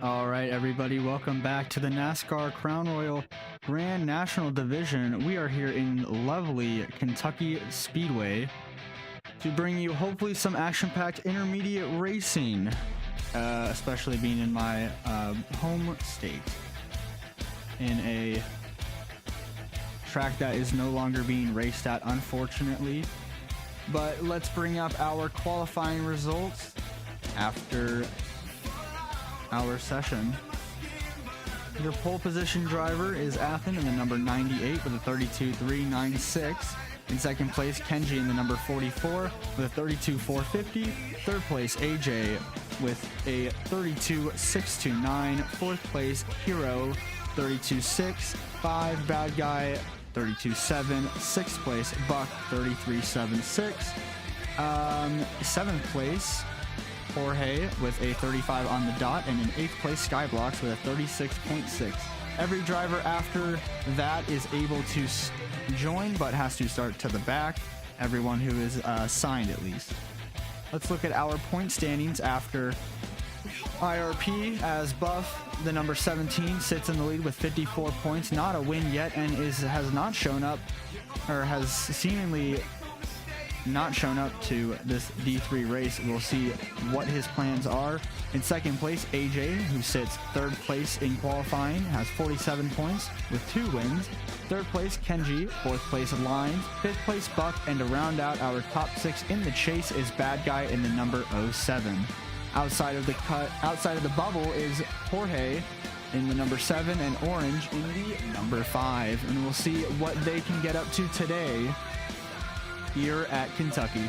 All right, everybody, welcome back to the NASCAR Crown Royal Grand National Division. We are here in lovely Kentucky Speedway to bring you hopefully some action-packed intermediate racing, especially being in my home state, in a track that is no longer being raced at, unfortunately. But let's bring up our qualifying results after our session. Your pole position driver is Athen in the number 98 with a 32.396. In second place, Kenji in the number 44 with a 32.450. Third place, AJ with a 32.629. Fourth place, Hero 32.6. Bad Guy 32.7. Sixth place, Buck 33.76. Seventh place, Jorge with a 35 on the dot, and in 8th place Skyblocks with a 36.6. Every driver after that is able to join but has to start to the back, everyone who is signed at least. Let's look at our point standings after IRP, as Buff, the number 17, sits in the lead with 54 points, not a win yet, and has not shown up, or has seemingly not shown up to this D3 race. We'll see what his plans are. In second place, AJ, who sits third place in qualifying, has 47 points with 2 wins. Third place, Kenji. Fourth place, Lines. Fifth place, Buck. And to round out our top 6 in the chase is Bad Guy in the number 07. Outside of the bubble is Jorge in the number 7 and Orange in the number 5. And we'll see what they can get up to today here at Kentucky.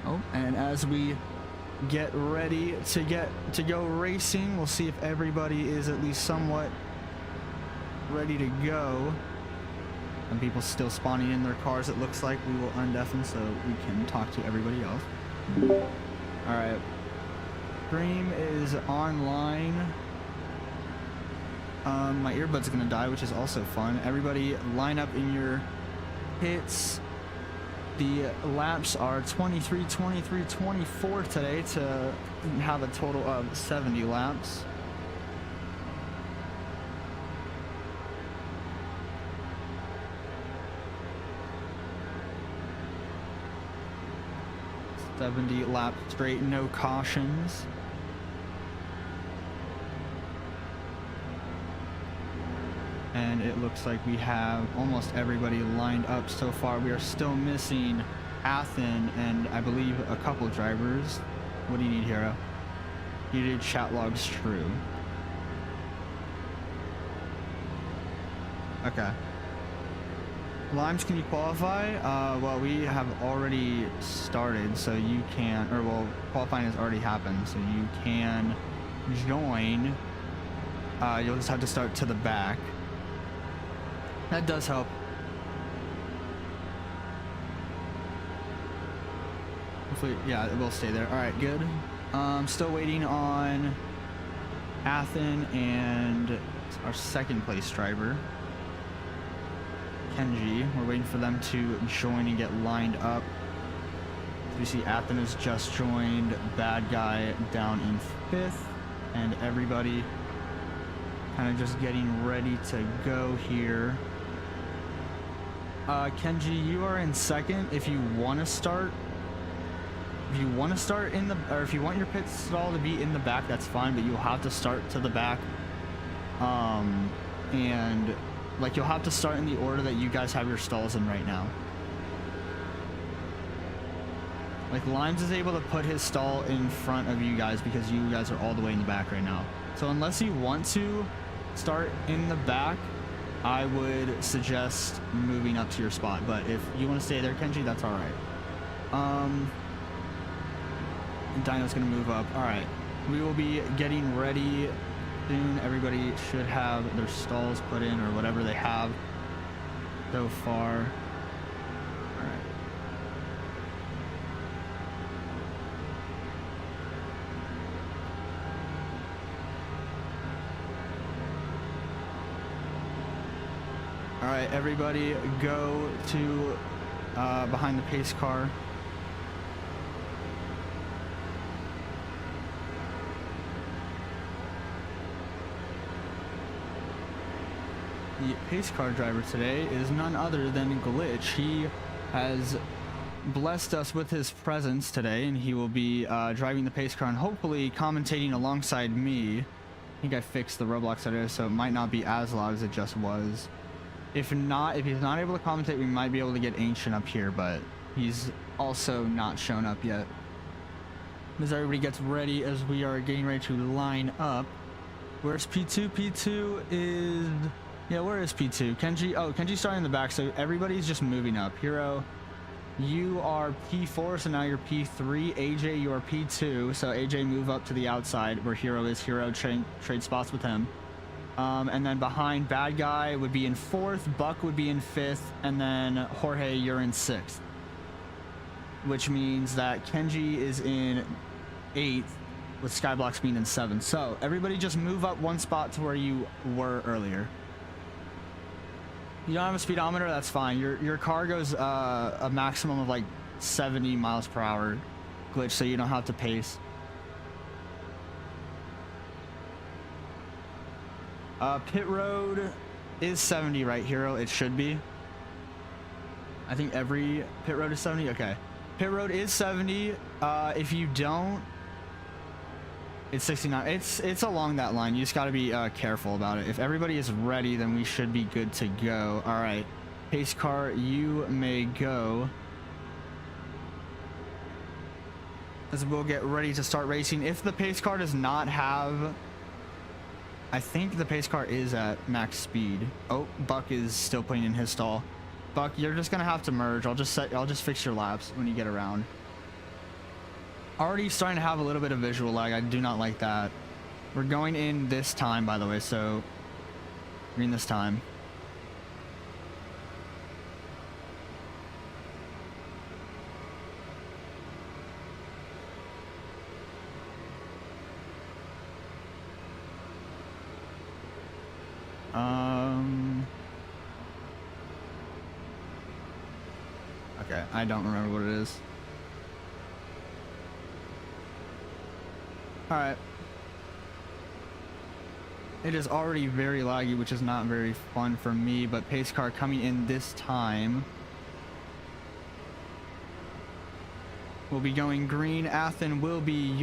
Oh, and as we get ready to go racing, we'll see if everybody is at least somewhat ready to go. And people still spawning in their cars, it looks like. We will undeafen so we can talk to everybody else. All right, Dream is online. My earbud's gonna die, which is also fun. Everybody line up in your hits. The laps are 23, 23, 24 today to have a total of 70 laps. $70 laps straight, no cautions. And it looks like we have almost everybody lined up so far. We are still missing Athen and I believe a couple drivers. What do you need, Hero? You need chat logs true. Okay. Limes, can you qualify? Well, we have already started, so you can, or well, qualifying has already happened, so you can join. You'll just have to start to the back. That does help. Hopefully, yeah, it will stay there. All right, good. Still waiting on Athen and our second place driver, Kenji. We're waiting for them to join and get lined up. As we see, Athen has just joined, Bad Guy down in 5th, and everybody kind of just getting ready to go here. Kenji, you are in second. If you want to start, in the, or if you want your pit stall to be in the back, that's fine, but you'll have to start to the back. And like you'll have to start in the order that you guys have your stalls in right now. Like Limes is able to put his stall in front of you guys because you guys are all the way in the back right now. So unless you want to start in the back, I would suggest moving up to your spot, but if you want to stay there, Kenji, that's all right. Dino's gonna move up. All right, we will be getting ready soon. Everybody should have their stalls put in or whatever they have so far. All right. All right, everybody go to behind the pace car. the pace car driver today is none other than Glitch. He has blessed us with his presence today, and he will be driving the pace car and hopefully commentating alongside me. I think I fixed the Roblox editor, so it might not be as loud as it just was. If not, if he's not able to commentate, we might be able to get Ancient up here, but he's also not shown up yet. As everybody gets ready, as we are getting ready to line up. Where's P2? P2 is... yeah, where is P2? Kenji? Oh, Kenji's starting in the back, so everybody's just moving up. Hero, you are P4, so now you're P3. AJ, you are P2, so AJ move up to the outside where Hero is. Hero trade spots with him. And then behind Bad Guy would be in 4th, Buck would be in 5th, and then Jorge, you're in 6th. Which means that Kenji is in 8th, with Skyblock's being in 7th. So everybody just move up 1 spot to where you were earlier. You don't have a speedometer, that's fine. Your car goes a maximum of like 70 miles per hour, Glitch, so you don't have to pace. Pit road is 70, right, Hero? It should be. I think every pit road is 70. Okay. Pit road is 70. If you don't, it's 69. It's along that line. You just got to be careful about it. If everybody is ready, then we should be good to go. All right. Pace car, you may go. As we'll get ready to start racing. If the pace car does not have... I think the pace car is at max speed. Oh, Buck is still putting in his stall. Buck, you're just gonna have to merge. I'll just fix your laps when you get around. Already starting to have a little bit of visual lag. I do not like that. We're going in this time, by the way, so green this time. Okay, I don't remember what it is. Alright. It is already very laggy, which is not very fun for me, but pace car coming in this time. We'll be going green. Athen will be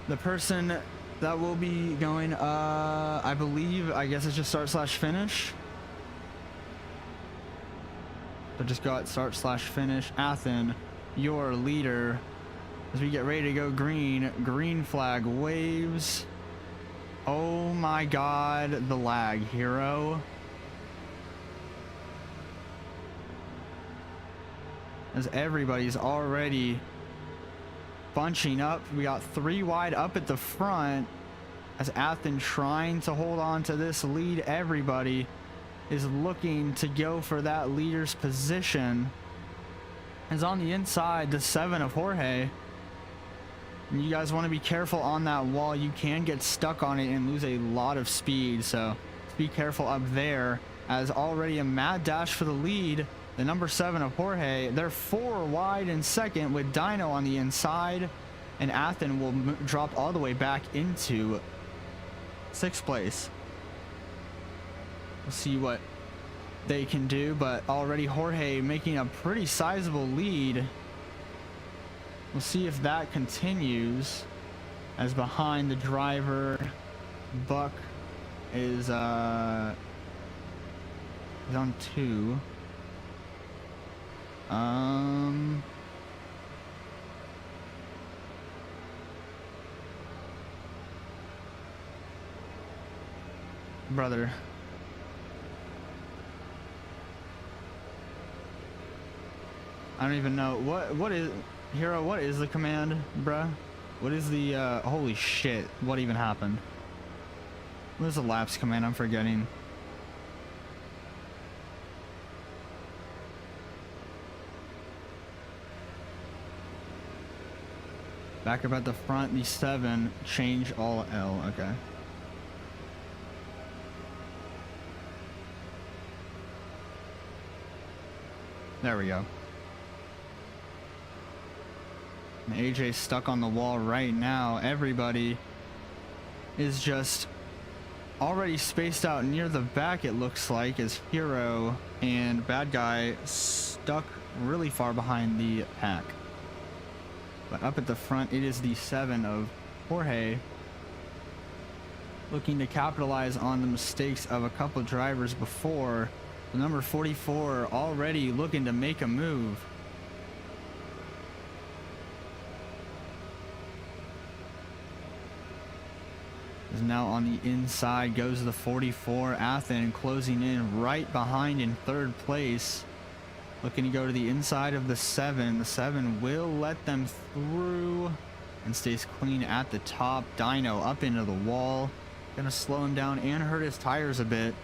the person that will be going, I believe, I guess it's just start/finish. So just go at start/finish. Athen, your leader. As we get ready to go green, green flag waves. Oh my god, the lag, Hero. As everybody's already bunching up. We got 3 wide up at the front. As Athen trying to hold on to this lead, everybody is looking to go for that leader's position. As on the inside, the 7 of Jorge. And you guys want to be careful on that wall. You can get stuck on it and lose a lot of speed, so be careful up there. As already a mad dash for the lead, the number 7 of Jorge. They're 4 wide in second with Dino on the inside, and Athen will drop all the way back into 6th place. We'll see what they can do, but already Jorge making a pretty sizable lead. We'll see if that continues, as behind the driver, Buck is on 2. Brother. I don't even know what is Hero. What is the command, bruh? What is the holy shit, what even happened? What is the laps command? I'm forgetting. Back up at the front, the 7, change all L. Okay. There we go. And AJ's stuck on the wall right now. Everybody is just already spaced out near the back, it looks like, as Hero and Bad Guy stuck really far behind the pack. But up at the front, it is the 7 of Jorge, looking to capitalize on the mistakes of a couple drivers before. The number 44 already looking to make a move. Is now on the inside, goes the 44. Athen closing in right behind in 3rd place. Looking to go to the inside of the 7. The 7 will let them through and stays clean at the top. Dino up into the wall. Gonna slow him down and hurt his tires a bit.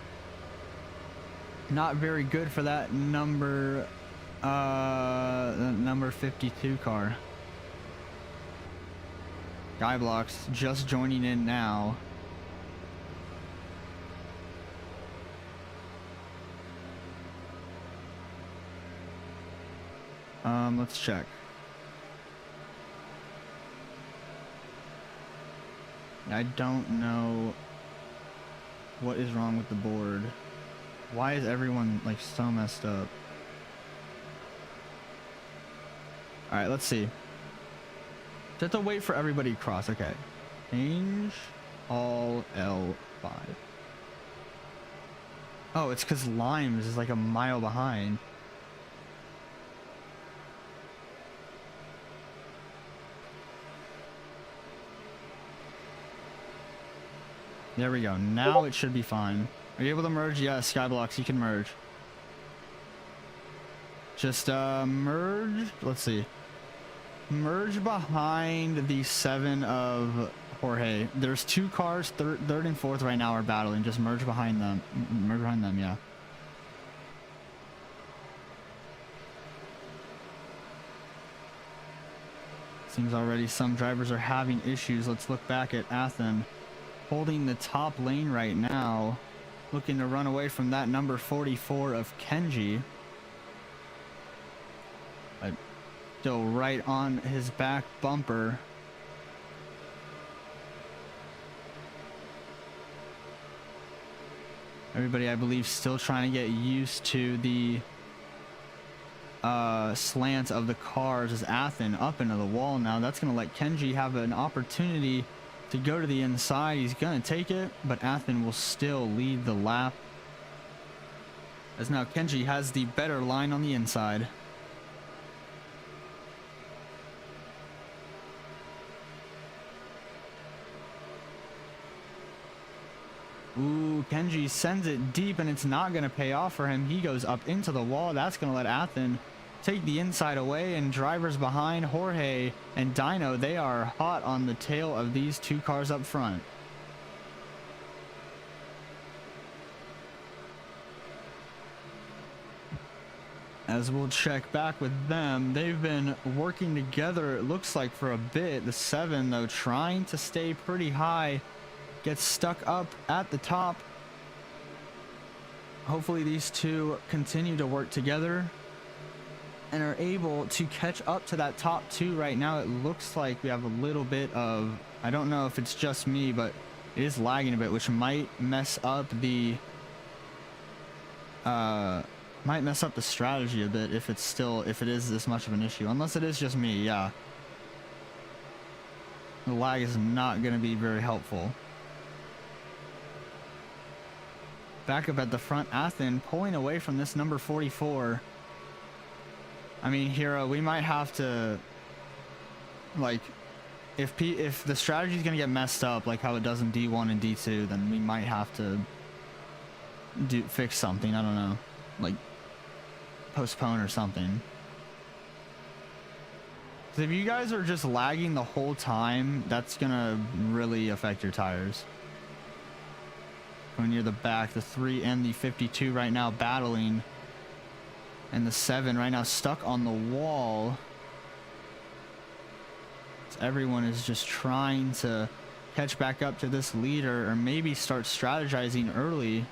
Not very good for that number 52 car. Skyblocks just joining in now. Let's check. I don't know what is wrong with the board. Why is everyone like so messed up? All right, let's see. Just to wait for everybody to cross. Okay. Change all L5. Oh, it's because Limes is like a mile behind. There we go. Now it should be fine. Are you able to merge? Yes, Skyblocks, you can merge. Just merge. Let's see. Merge behind the 7 of Jorge. There's 2 cars, third and fourth right now are battling. Just merge behind them. Merge behind them, yeah. Seems already some drivers are having issues. Let's look back at Athen. Holding the top lane right now. Looking to run away from that number 44 of Kenji. But still right on his back bumper. Everybody, I believe, still trying to get used to the slant of the cars as Athen up into the wall now. That's going to let Kenji have an opportunity to go to the inside. He's going to take it, but Athen will still lead the lap. As now Kenji has the better line on the inside. Ooh, Kenji sends it deep and it's not going to pay off for him. He goes up into the wall. That's going to let Athen take the inside away, and drivers behind Jorge and Dino, they are hot on the tail of these 2 cars up front. As we'll check back with them, they've been working together, it looks like, for a bit. The 7, though, trying to stay pretty high, gets stuck up at the top. Hopefully these 2 continue to work together and are able to catch up to that top 2 right now. It looks like we have a little bit of, I don't know if it's just me, but it is lagging a bit, which might mess up the strategy a bit if it is this much of an issue, unless it is just me. Yeah, the lag is not going to be very helpful. Back up at the front, Athen pulling away from this number 44. I mean, Hero, we might have to, like, if the strategy is going to get messed up like how it does in D1 and D2, then we might have to fix something. I don't know, like postpone or something. So if you guys are just lagging the whole time, that's going to really affect your tires. Going near the back, the 3 and the 52 right now battling. And the 7 right now stuck on the wall. So everyone is just trying to catch back up to this leader, or maybe start strategizing early.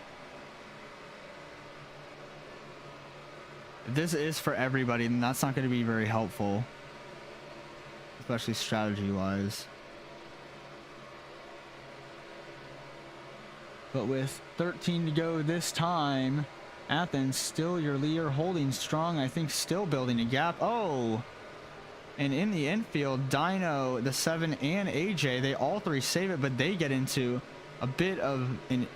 If this is for everybody, then that's not going to be very helpful, especially strategy wise. But with 13 to go this time, Athens still your leader, holding strong. I think still building a gap. Oh, and in the infield, Dino, the 7, and AJ, they all three save it, but they get into a bit of an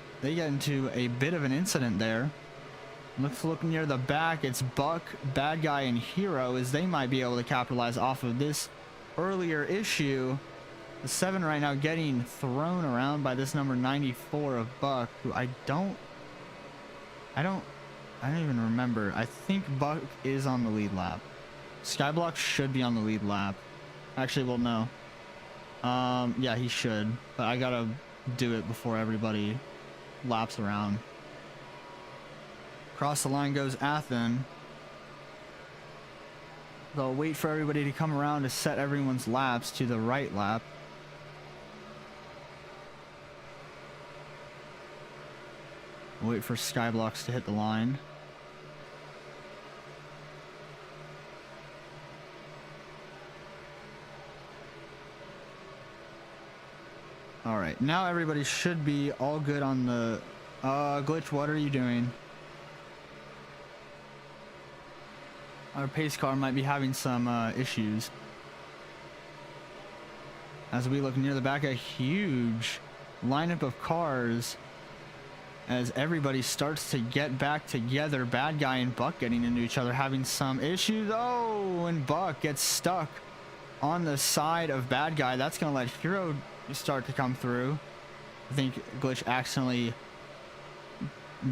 incident there. Let's look near the back. It's Buck, Bad Guy, and Hero, as they might be able to capitalize off of this earlier issue. The 7 right now getting thrown around by this number 94 of Buck, who I don't even remember. I think Buck is on the lead lap. Skyblock should be on the lead lap. Actually, well, no. Yeah, he should, but I gotta do it before everybody laps around. Across the line goes Athen. They'll wait for everybody to come around to set everyone's laps to the right lap. Wait for Skyblocks to hit the line. All right, now everybody should be all good on the Glitch. What are you doing? Our pace car might be having some issues. As we look near the back, a huge lineup of cars as everybody starts to get back together. Bad Guy and Buck getting into each other, having some issues. Oh, and Buck gets stuck on the side of Bad Guy. That's going to let Hero start to come through. I think Glitch accidentally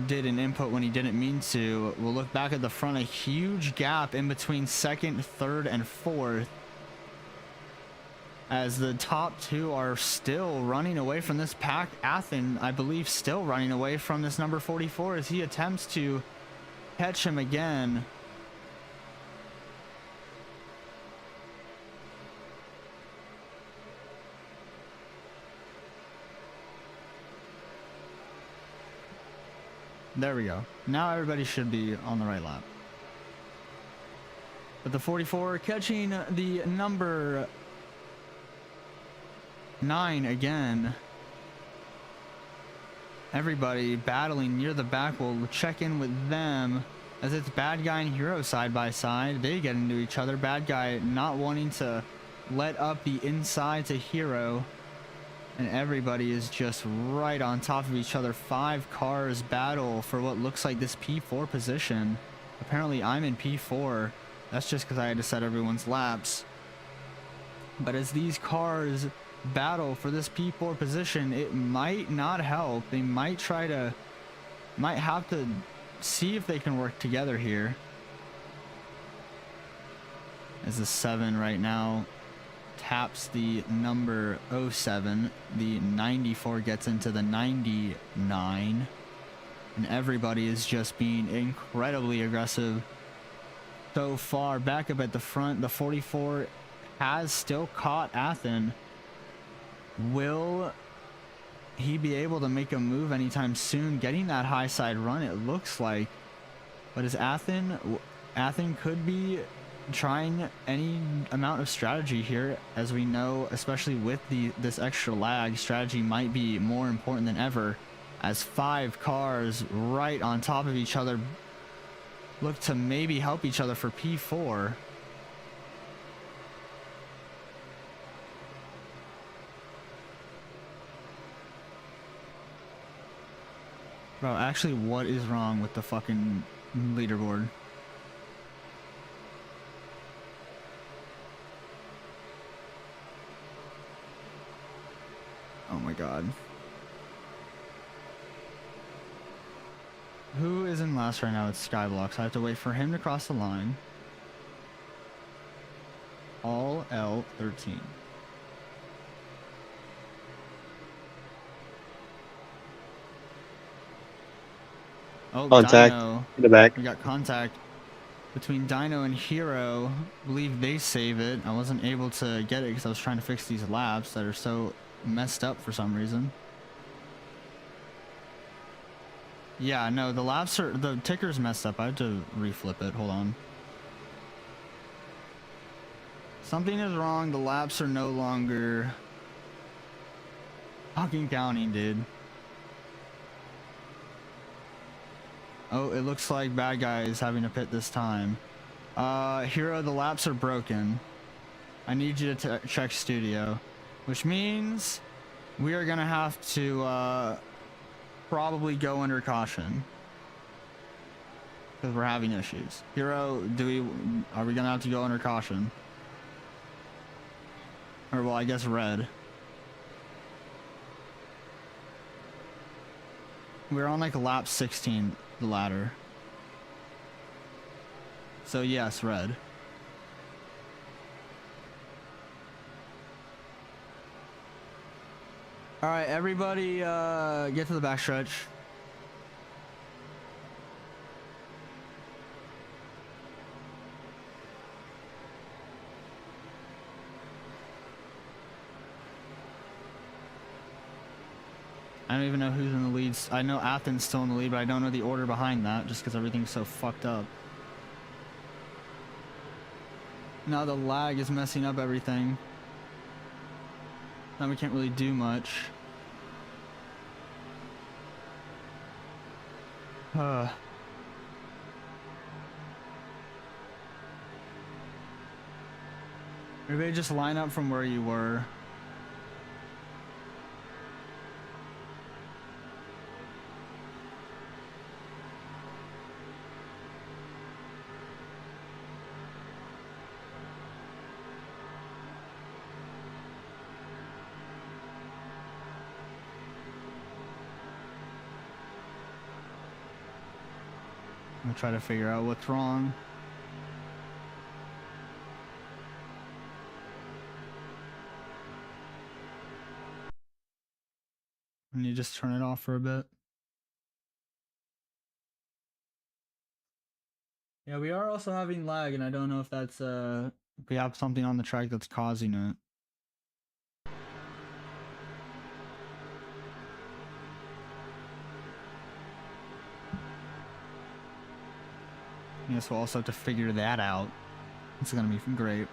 did an input when he didn't mean to. We'll look back at the front, a huge gap in between second, third, and fourth, as the top two are still running away from this pack. Athen, I believe, still running away from this number 44 as he attempts to catch him again. There we go. Now everybody should be on the right lap. But the 44 catching the number 9 again. Everybody battling near the back. We'll check in with them as it's Bad Guy and Hero side by side. They get into each other. Bad Guy not wanting to let up the inside to Hero. And everybody is just right on top of each other. 5 cars battle for what looks like this P4 position. Apparently I'm in P4. That's just because I had to set everyone's laps. But as these cars battle for this P4 position, it might not help. They might have to see if they can work together here. As the 7 right now taps the number 07, the 94 gets into the 99, and everybody is just being incredibly aggressive so far. Back up at the front, the 44 has still caught Athen. Will he be able to make a move anytime soon? Getting that high side run, it looks like. But is Athen could be trying any amount of strategy here. As we know, especially with this extra lag, strategy might be more important than ever, as 5 cars right on top of each other look to maybe help each other for P4. Bro, actually, what is wrong with the fucking leaderboard? Oh my god. Who is in last right now? It's Skyblock, so I have to wait for him to cross the line. All L13. Oh, Contact Dino. in the back. We got contact between Dino and Hero. I believe they save it. I wasn't able to get it because I was trying to fix these laps that are so messed up for some reason. Yeah, no, the ticker's messed up. I had to reflip it. Hold on. Something is wrong. The laps are no longer fucking counting, dude. Oh, it looks like bad guy is having a pit this time. Hero, the laps are broken. I need you to check studio, which means we are gonna have to probably go under caution because we're having issues. Hero, are we gonna have to go under caution? Or well, I guess red. We're on like lap 16, the ladder. So yes, red. All right, everybody, get to the backstretch. I don't even know who's in the lead. I know Athens still in the lead, but I don't know the order behind that just because everything's so fucked up. Now the lag is messing up everything. Now we can't really do much. Everybody just line up from where you were. I'm gonna try to figure out what's wrong. And you just turn it off for a bit. Yeah, we are also having lag, and I don't know if that's we have something on the track that's causing it. I guess we'll also have to figure that out. It's gonna be great.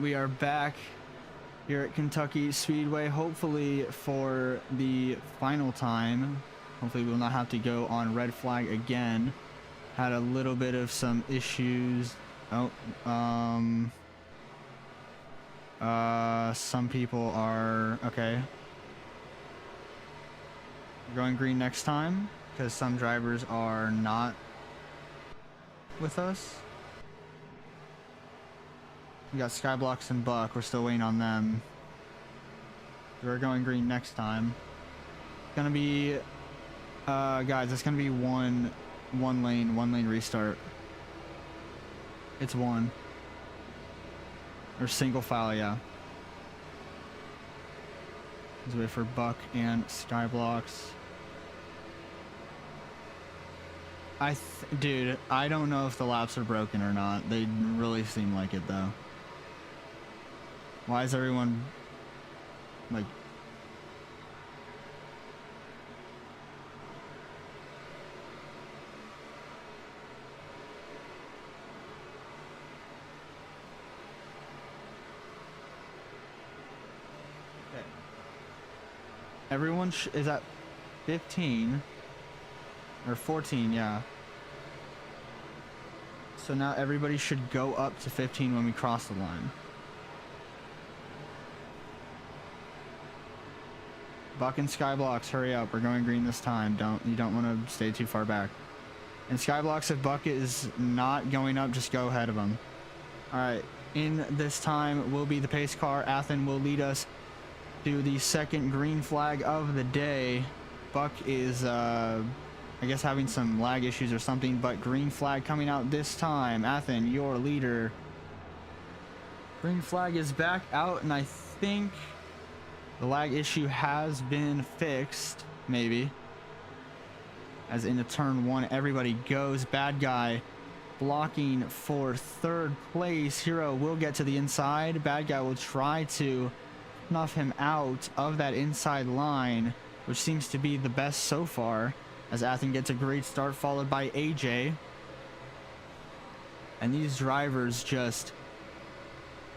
we are back here at Kentucky Speedway, hopefully for the final time. Hopefully we'll not have to go on red flag again. Had a little bit of some issues. Some people are okay. We're going green next time because some drivers are not with us. We got Skyblocks and Buck. We're still waiting on them. We're going green next time. It's gonna be, guys, it's gonna be one lane restart. It's one. Or single file, yeah. Let's wait for Buck and Skyblocks. Dude, I don't know if the laps are broken or not. They really seem like it though. Why is everyone like... Okay. Everyone is at 15 or 14, yeah. So now everybody should go up to 15 when we cross the line. Buck and Skyblocks, hurry up. We're going green this time. You don't want to stay too far back. And Skyblocks, if Buck is not going up, just go ahead of him. Alright, in this time will be the pace car. Athen will lead us to the second green flag of the day. Buck is, I guess, having some lag issues or something, but green flag coming out this time. Athen, your leader. Green flag is back out, and I think the lag issue has been fixed, maybe. As into turn one, everybody goes. Bad guy blocking for third place. Hero will get to the inside. Bad guy will try to snuff him out of that inside line, which seems to be the best so far, as Athen gets a great start, followed by AJ. And these drivers just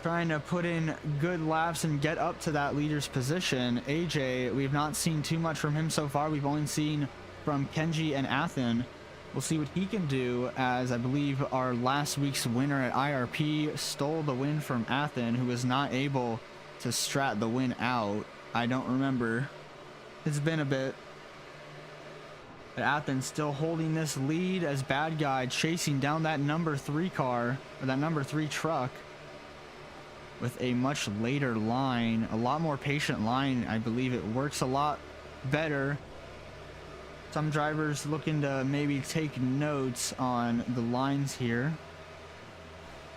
trying to put in good laps and get up to that leader's position. AJ, we've not seen too much from him so far. We've only seen from Kenji and Athen. We'll see what he can do, as I believe our last week's winner at IRP stole the win from Athen, who was not able to strat the win out. I don't remember. It's been a bit. But Athen still holding this lead, as Bad Guy chasing down that number 3 car, or that number 3 truck, with a much later line, a lot more patient line. I believe it works a lot better. Some drivers looking to maybe take notes on the lines here.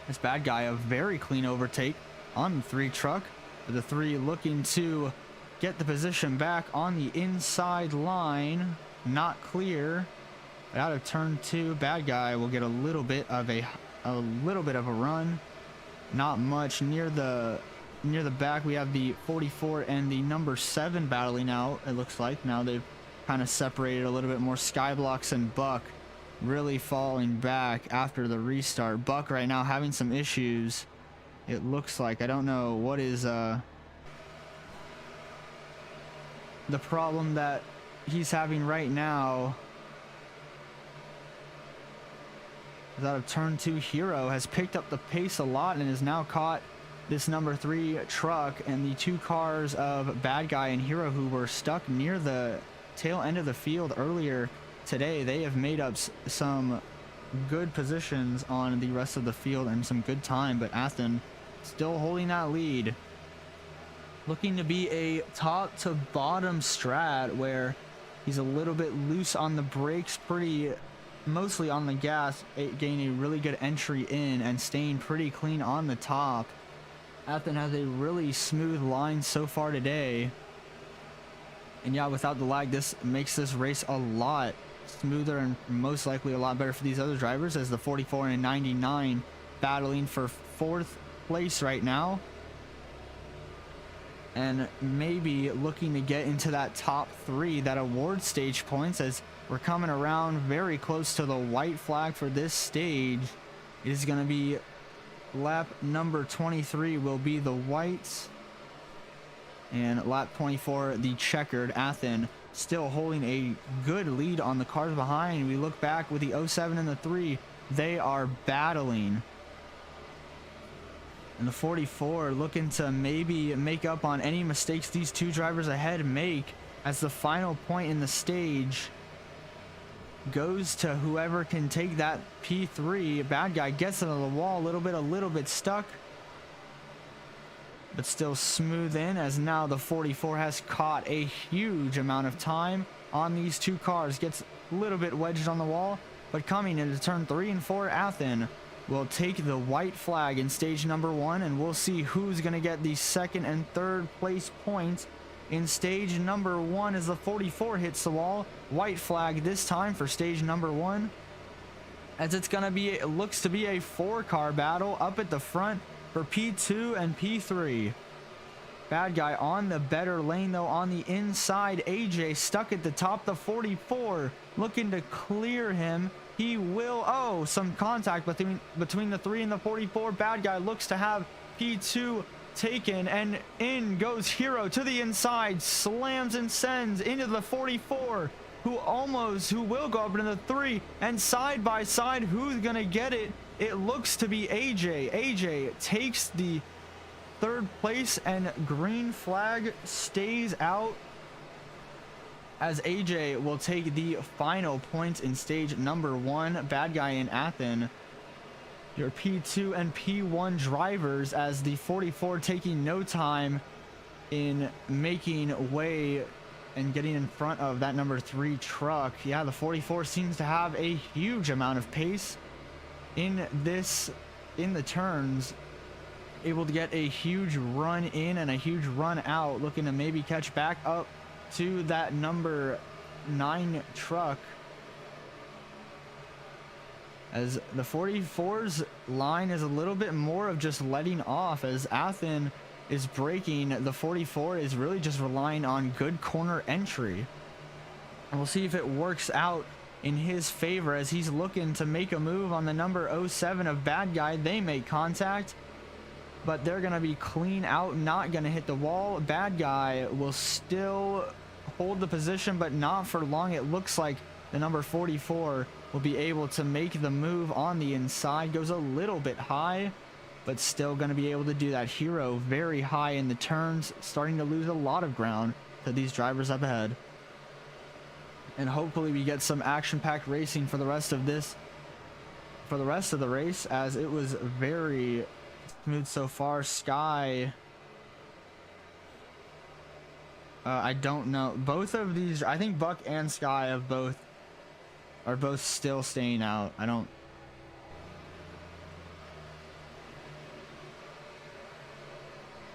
This Bad Guy, a very clean overtake on the 3 truck. The 3 looking to get the position back on the inside line. Not clear. But out of turn 2, Bad Guy will get a little bit of a run. Not much. Near the back, we have the 44 and the number 7 battling out. It looks like now they've kind of separated a little bit more. Skyblocks and Buck really falling back after the restart. Buck right now having some issues, it looks like. I don't know what is the problem that he's having right now. Out of turn 2, Hero has picked up the pace a lot and has now caught this number 3 truck, and the 2 cars of Bad Guy and Hero, who were stuck near the tail end of the field earlier today. They have made up some good positions on the rest of the field and some good time, but Athen still holding that lead. Looking to be a top to bottom strat where he's a little bit loose on the brakes, mostly on the gas, getting a really good entry in and staying pretty clean on the top. Athen has a really smooth line so far today. And yeah, without the lag, this makes this race a lot smoother and most likely a lot better for these other drivers, as the 44 and 99 battling for 4th place right now. And maybe looking to get into that top 3, that award stage points, as we're coming around very close to the white flag for this stage. It is going to be lap number 23 will be the whites, and lap 24 the checkered. Athens still holding a good lead on the cars behind. We look back with the 07 and the 3, they are battling, and the 44 looking to maybe make up on any mistakes these two drivers ahead make, as the final point in the stage goes to whoever can take that P3. Bad guy gets into the wall, a little bit stuck, but still smooth in, as now the 44 has caught a huge amount of time on these two cars, gets a little bit wedged on the wall. But coming into turn 3 and 4, Athens will take the white flag in stage number 1, and we'll see who's going to get the second and third place points in stage number 1 as the 44 hits the wall. White flag this time for stage number 1, as it's going to be, it looks to be a 4-car battle up at the front for P2 and P3. Bad guy on the better lane though on the inside. AJ stuck at the top. The 44 looking to clear him. He will, oh, some contact between the 3 and the 44. Bad guy looks to have P2 taken, and in goes Hero to the inside, slams and sends into the 44, who will go up into the 3, and side by side, who's gonna get it? It looks to be AJ. AJ takes the third place, and green flag stays out, as AJ will take the final points in stage number 1. Bad guy in Athens, your P2 and P1 drivers, as the 44 taking no time in making way and getting in front of that number 3 truck. Yeah, the 44 seems to have a huge amount of pace in the turns, able to get a huge run in and a huge run out, looking to maybe catch back up to that number 9 truck, as the 44's line is a little bit more of just letting off. As Athens is braking, the 44 is really just relying on good corner entry, and we'll see if it works out in his favor, as he's looking to make a move on the number 07 of Bad Guy. They make contact, but they're gonna be clean out, not gonna hit the wall. Bad Guy will still hold the position, but not for long. It looks like the number 44 will be able to make the move on the inside. Goes a little bit high, but still gonna be able to do that. Hero very high in the turns, starting to lose a lot of ground to these drivers up ahead. And hopefully we get some action-packed racing for the rest of the race, as it was very smooth so far. Sky, I don't know, both of these, I think Buck and Sky are both still staying out. I don't,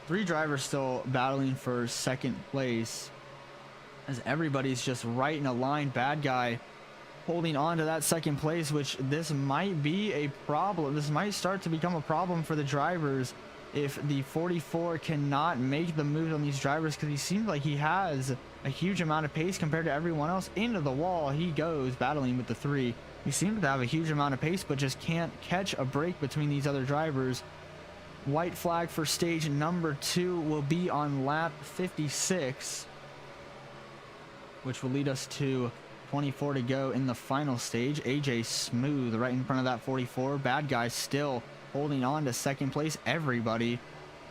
three drivers still battling for second place, as everybody's just right in a line. Bad Guy holding on to that second place, which this might be a problem. This might start to become a problem for the drivers if the 44 cannot make the moves on these drivers, because he seems like he has a huge amount of pace compared to everyone else. Into the wall he goes, battling with the 3. He seems to have a huge amount of pace, but just can't catch a break between these other drivers. White flag for stage number 2 will be on lap 56, which will lead us to 24 to go in the final stage. AJ smooth right in front of that 44. Bad Guy still holding on to second place. Everybody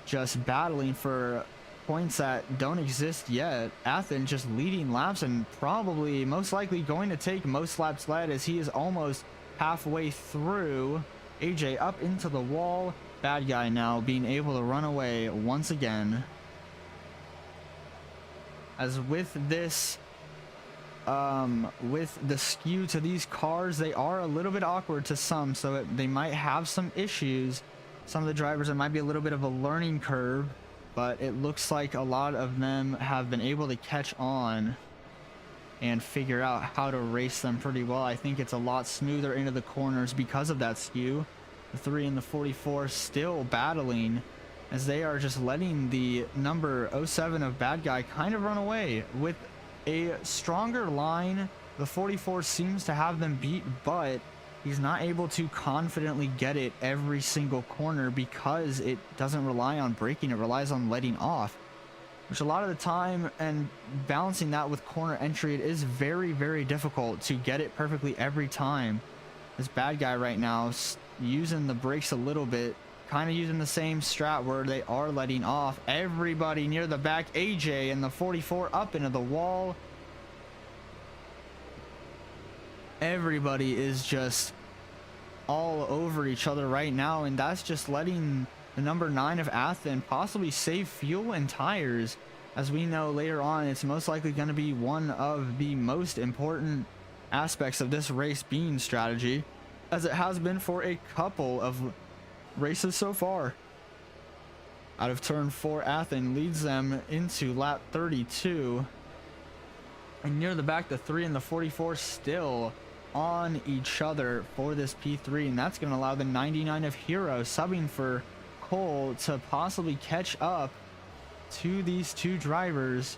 just battling for points that don't exist yet. Athens just leading laps, and probably most likely going to take most laps led, as he is almost halfway through. AJ up into the wall. Bad Guy now being able to run away once again, as with this with the skew to these cars, they are a little bit awkward to some, so they might have some issues. Some of the drivers, it might be a little bit of a learning curve, but it looks like a lot of them have been able to catch on and figure out how to race them pretty well. I think it's a lot smoother into the corners because of that skew. The 3 and the 44 still battling, as they are just letting the number 07 of Bad Guy kind of run away. With a stronger line, the 44 seems to have them beat, but he's not able to confidently get it every single corner because it doesn't rely on braking, it relies on letting off, which a lot of the time, and balancing that with corner entry, it is very, very difficult to get it perfectly every time. This bad guy right now using the brakes a little bit, kind of using the same strat where they are letting off. Everybody near the back, AJ and the 44 up into the wall. Everybody is just all over each other right now, and that's just letting the number 9 of Athen possibly save fuel and tires. As we know later on, it's most likely going to be one of the most important aspects of this race being strategy, as it has been for a couple of races so far. Out of turn 4, Athen leads them into lap 32, and near the back, the 3 and the 44 still on each other for this P3, and that's going to allow the 99 of Hero subbing for Cole to possibly catch up to these two drivers,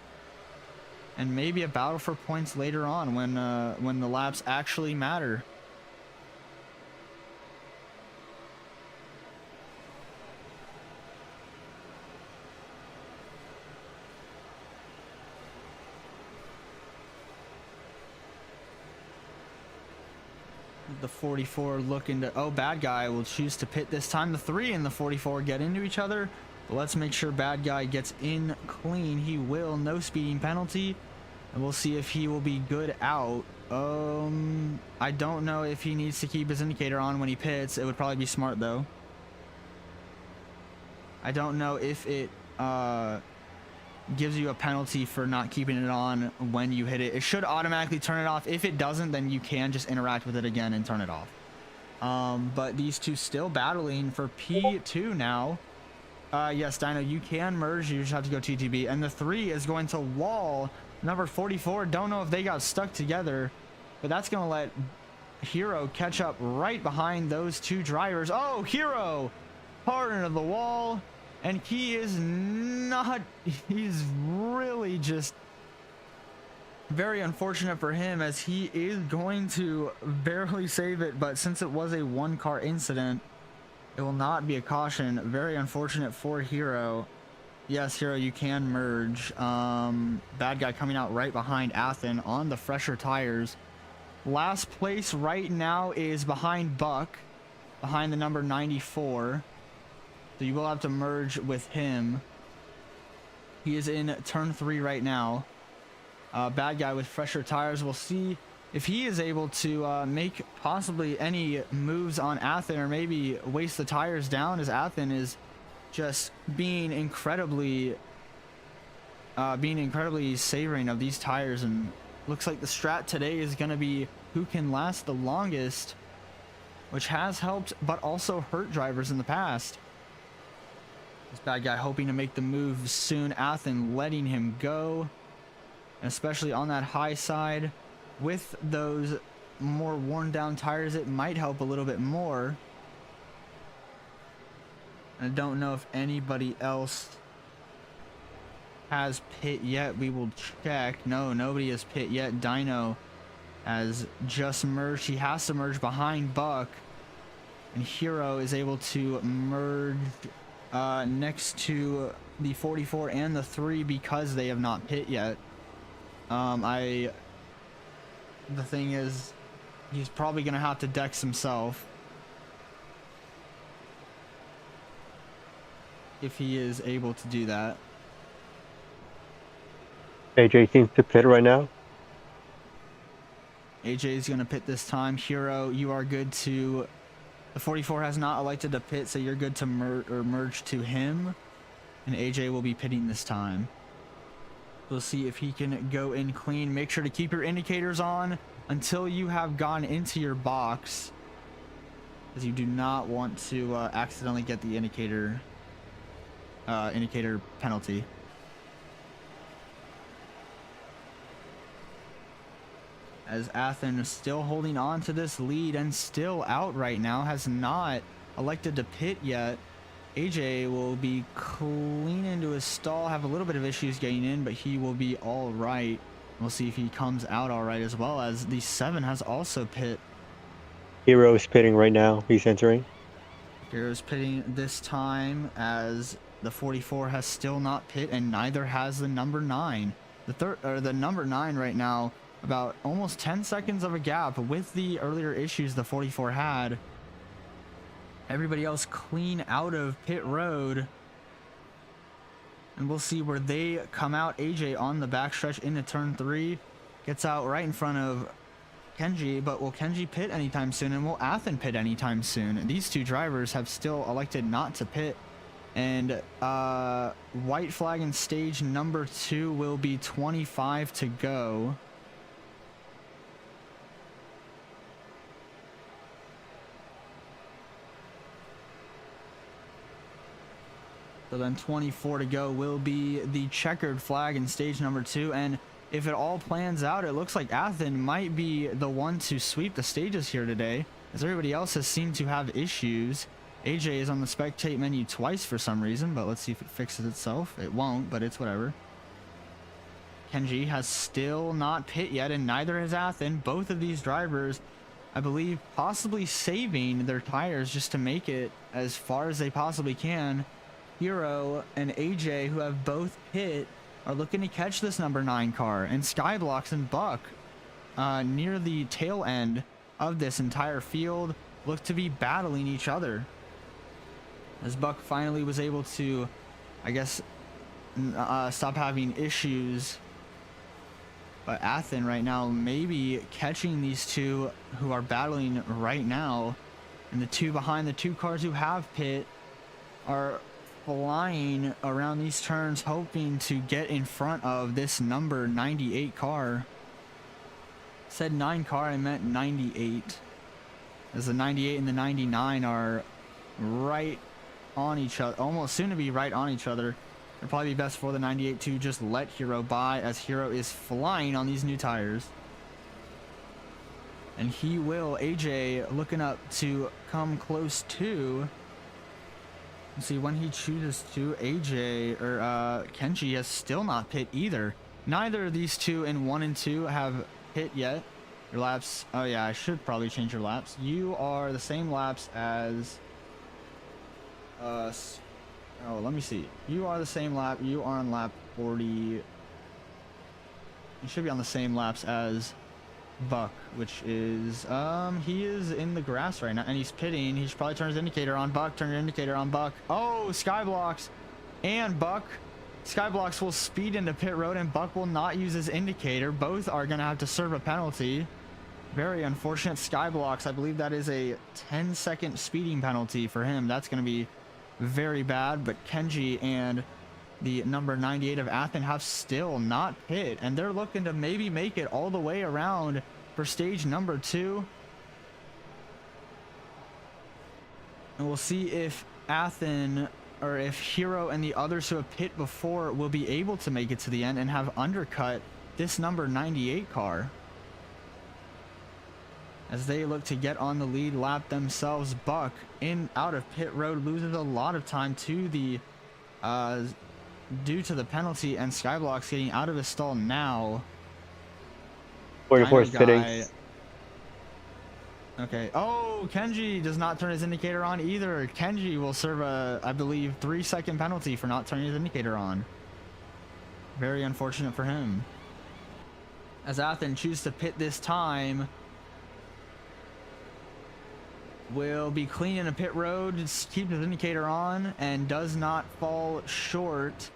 and maybe a battle for points later on when the laps actually matter. The 44 looking to, oh, bad guy will choose to pit this time. The 3 and the 44 get into each other, but let's make sure bad guy gets in clean. He will, no speeding penalty, and we'll see if he will be good out. I don't know if he needs to keep his indicator on when he pits. It would probably be smart though. I don't know if it gives you a penalty for not keeping it on when you hit it. It should automatically turn it off. If it doesn't, then you can just interact with it again and turn it off. But these two still battling for P2 now. Yes, Dino, you can merge. You just have to go TTB. And the 3 is going to wall number 44. Don't know if they got stuck together, but that's going to let Hero catch up right behind those two drivers. Oh, Hero hard into the wall. And he is not, he's really just very unfortunate for him, as he is going to barely save it. But since it was a one-car incident, it will not be a caution. Very unfortunate for Hero. Yes, Hero, you can merge. Bad guy coming out right behind Athen on the fresher tires. Last place right now is behind Buck, behind the number 94. So you will have to merge with him. He is in turn 3 right now. Bad guy with fresher tires. We'll see if he is able to make possibly any moves on Athen, or maybe waste the tires down, as Athen is just being incredibly savoring of these tires. And looks like the strat today is going to be who can last the longest, which has helped but also hurt drivers in the past. This bad guy hoping to make the move soon. Athen letting him go, and especially on that high side with those more worn down tires, it might help a little bit more. I don't know if anybody else has pit yet. We will check. No, nobody has pit yet. Dino has just merged. He has to merge behind Buck, and Hero is able to merge next to the 44 and the 3 because they have not pit yet. The thing is, he's probably gonna have to dex himself if he is able to do that. AJ seems to pit right now. AJ is gonna pit this time. Hero, you are good to, the 44 has not elected to pit, so you're good to merge to him, and AJ will be pitting this time. We'll see if he can go in clean. Make sure to keep your indicators on until you have gone into your box, as you do not want to accidentally get the indicator penalty. As Athen is still holding on to this lead and still out right now, has not elected to pit yet. AJ will be clean into his stall, have a little bit of issues getting in, but he will be all right. We'll see if he comes out all right, as well as the 7 has also pit. Hero is pitting right now. He's entering. Hero's pitting this time as the 44 has still not pit, and neither has the number 9. The number 9 right now, about almost 10 seconds of a gap with the earlier issues the 44 had. Everybody else clean out of pit road. And we'll see where they come out. AJ on the backstretch into turn 3. Gets out right in front of Kenji, but will Kenji pit anytime soon? And will Athen pit anytime soon? These two drivers have still elected not to pit. And white flag in stage number 2 will be 25 to go. So then 24 to go will be the checkered flag in stage number 2. And if it all plans out, it looks like Athen might be the one to sweep the stages here today, as everybody else has seemed to have issues. AJ is on the spectate menu twice for some reason, but let's see if it fixes itself. It won't, but it's whatever. Kenji has still not pit yet, and neither has Athen. Both of these drivers, I believe, possibly saving their tires just to make it as far as they possibly can. Hero and AJ, who have both pit, are looking to catch this number 9 car, and Skyblocks and Buck near the tail end of this entire field look to be battling each other, as Buck finally was able to, I guess, stop having issues. But Athen right now maybe catching these two who are battling right now, and the two behind the 2 cars who have pit are flying around these turns, hoping to get in front of this number 98 car. Said 9 car, I meant 98, as the 98 and the 99 are right on each other, almost soon to be right on each other. It'd probably be best for the 98 to just let Hero by, as Hero is flying on these new tires. And he will. AJ looking up to come close to. See, when he chooses to, AJ or Kenji has still not pit either. Neither of these two in 1 and 2 have pit yet. Your laps, oh yeah, I should probably change your laps. You are the same laps as oh, let me see. You are the same lap. You are on lap 40. You should be on the same laps as Buck, which is he is in the grass right now, and he's pitting. He should probably turn his indicator on. Buck, turn your indicator on. Buck. Oh, Skyblocks and Buck. Skyblocks will speed into pit road, and Buck will not use his indicator. Both are gonna have to serve a penalty. Very unfortunate. Skyblocks, I believe that is a 10-second speeding penalty for him. That's gonna be very bad. But Kenji and the number 98 of Athen have still not pit, and they're looking to maybe make it all the way around for stage number 2. And we'll see if Athen, or if Hero and the others who have pit before, will be able to make it to the end and have undercut this number 98 car, as they look to get on the lead lap themselves. Buck in out of pit road loses a lot of time to the due to the penalty, and Skyblocks getting out of his stall now. 44 is pitting. Okay. Oh, Kenji does not turn his indicator on either. Kenji will serve a, I believe, 3-second penalty for not turning his indicator on. Very unfortunate for him, as Athen chooses to pit this time. Will be clean in a pit road, just keep his indicator on, and does not fall short.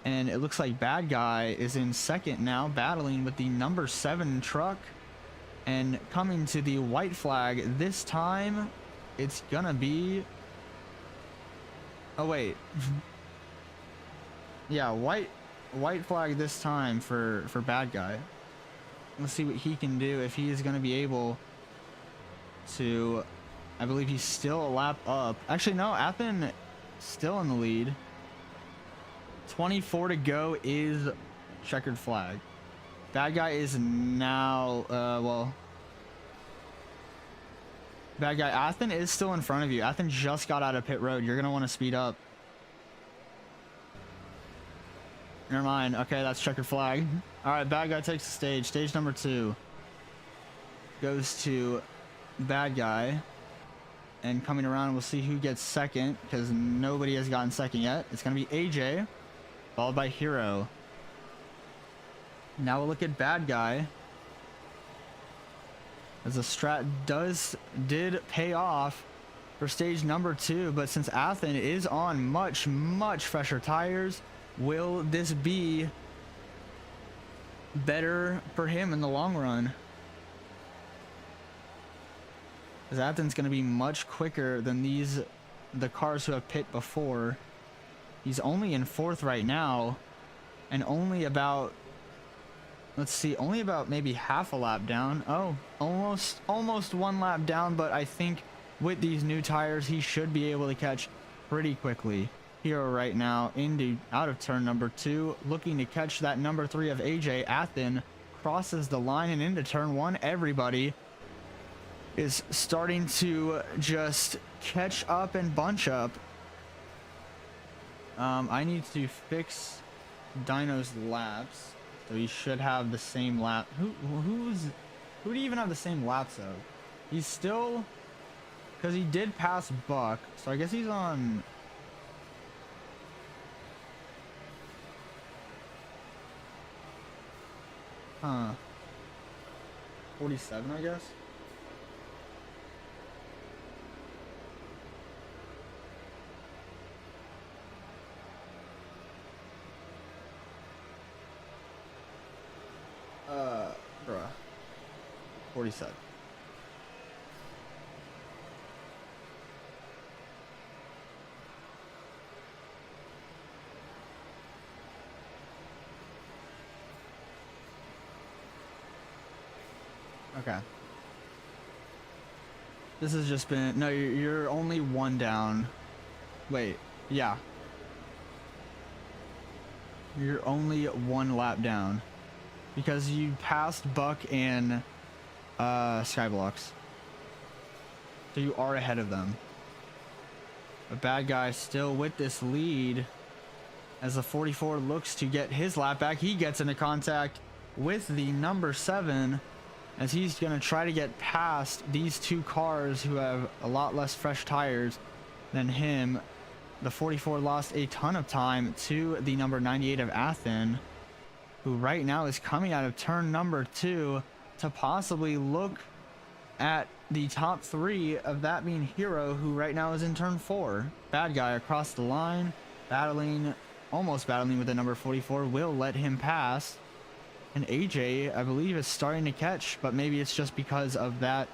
And it looks like Bad Guy is in second now, battling with the number 7 truck. And coming to the white flag this time, it's gonna be, oh wait, yeah, white flag this time for Bad Guy. Let's see what he can do, if he is gonna be able to. I believe he's still a lap up. Actually, no, Athen still in the lead. 24 to go is checkered flag. Bad Guy is now, well, Bad Guy, Athen is still in front of you. Athen just got out of pit road. You're going to want to speed up. Never mind. Okay, that's checkered flag. All right, Bad Guy takes the stage. Stage number 2 goes to bad guy. And coming around, we'll see who gets second, because nobody has gotten second yet. It's going to be AJ, followed by Hero. Now we'll look at bad guy. As the strat did pay off for stage number 2, but since Athen is on much fresher tires, will this be better for him in the long run? Because Athen's going to be much quicker than the cars who have pit before. He's only in 4th right now, and only about, let's see, only about maybe half a lap down. Oh, almost 1 lap down, but I think with these new tires, he should be able to catch pretty quickly. Hero right now out of turn number 2, looking to catch that number 3 of AJ. Athen crosses the line and into turn 1. Everybody is starting to just catch up and bunch up. I need to fix Dino's laps, so he should have the same lap. Who do you even have the same laps of? He's still, because he did pass Buck, so I guess he's on. Huh. 47, I guess. Bruh. 47. Okay. This has just been, no, you're only 1 down. Wait, yeah. You're only 1 lap down. Because you passed Buck and Skyblocks. So you are ahead of them. A bad guy still with this lead. As the 44 looks to get his lap back, he gets into contact with the number 7. As he's going to try to get past these 2 cars who have a lot less fresh tires than him. The 44 lost a ton of time to the number 98 of Athen, who right now is coming out of turn number 2 to possibly look at the top 3 of that being Hero, who right now is in turn 4. Bad guy across the line, almost battling with the number 44, will let him pass. And AJ, I believe, is starting to catch, but maybe it's just because of that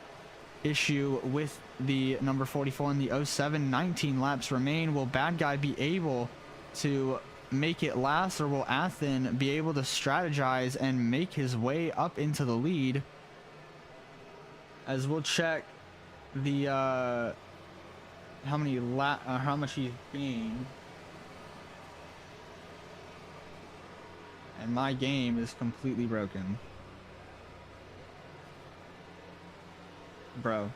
issue with the number 44 in the 07. 19 laps remain. Will bad guy be able to make it last, or will Athen be able to strategize and make his way up into the lead? As we'll check the how much he's gained. And my game is completely broken. Bro.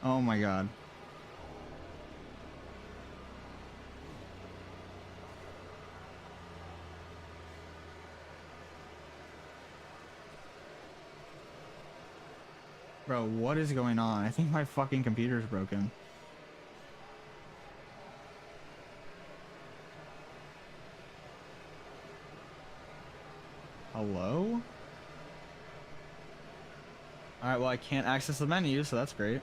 Oh my god. Bro, what is going on? I think my fucking computer's broken. Hello? Alright, well, I can't access the menu, so that's great.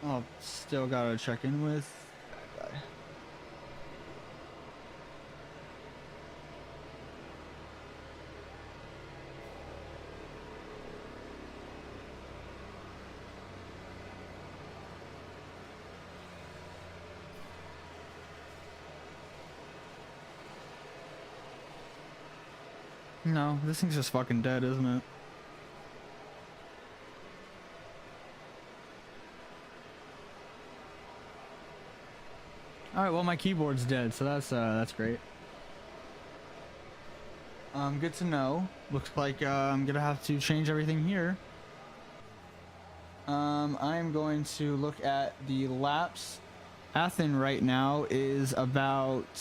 Oh, still gotta check in with that guy. No, this thing's just fucking dead, isn't it? Alright, well, my keyboard's dead, so that's great. Good to know. Looks like I'm gonna have to change everything here. I'm going to look at the laps Athen right now is about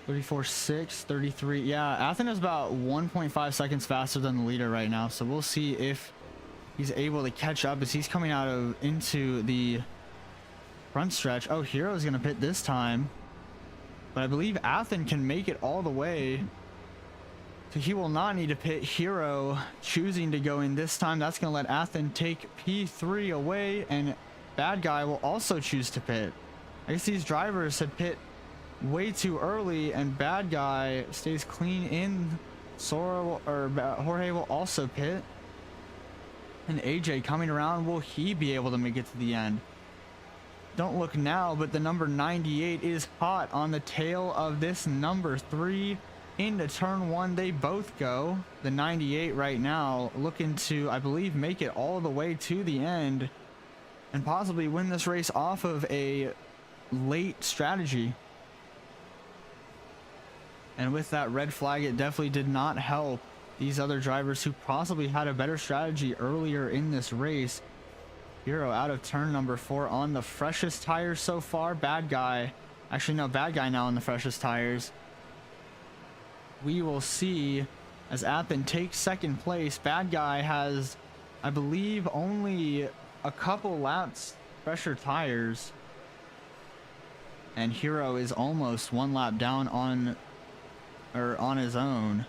34.6, 33. Yeah, Athen is about 1.5 seconds faster than the leader right now. So we'll see if he's able to catch up as he's coming out of into the front stretch. Oh, Hero's gonna pit this time, but I believe Athen can make it all the way. So he will not need to pit. Hero choosing to go in this time. That's gonna let Athen take P3 away, and Bad Guy will also choose to pit. I guess these drivers had pit way too early, and Bad Guy stays clean in. Jorge will also pit, and AJ coming around. Will he be able to make it to the end? Don't look now, but the number 98 is hot on the tail of this number 3 into turn 1. They both go. The 98 right now looking to, I believe, make it all the way to the end and possibly win this race off of a late strategy. And with that red flag, it definitely did not help these other drivers who possibly had a better strategy earlier in this race. Hero out of turn number 4 on the freshest tires so far. Bad Guy, actually no, Bad Guy now on the freshest tires. We will see as Athen takes second place. Bad Guy has, I believe, only a couple laps fresher tires, and Hero is almost 1 lap down on his own,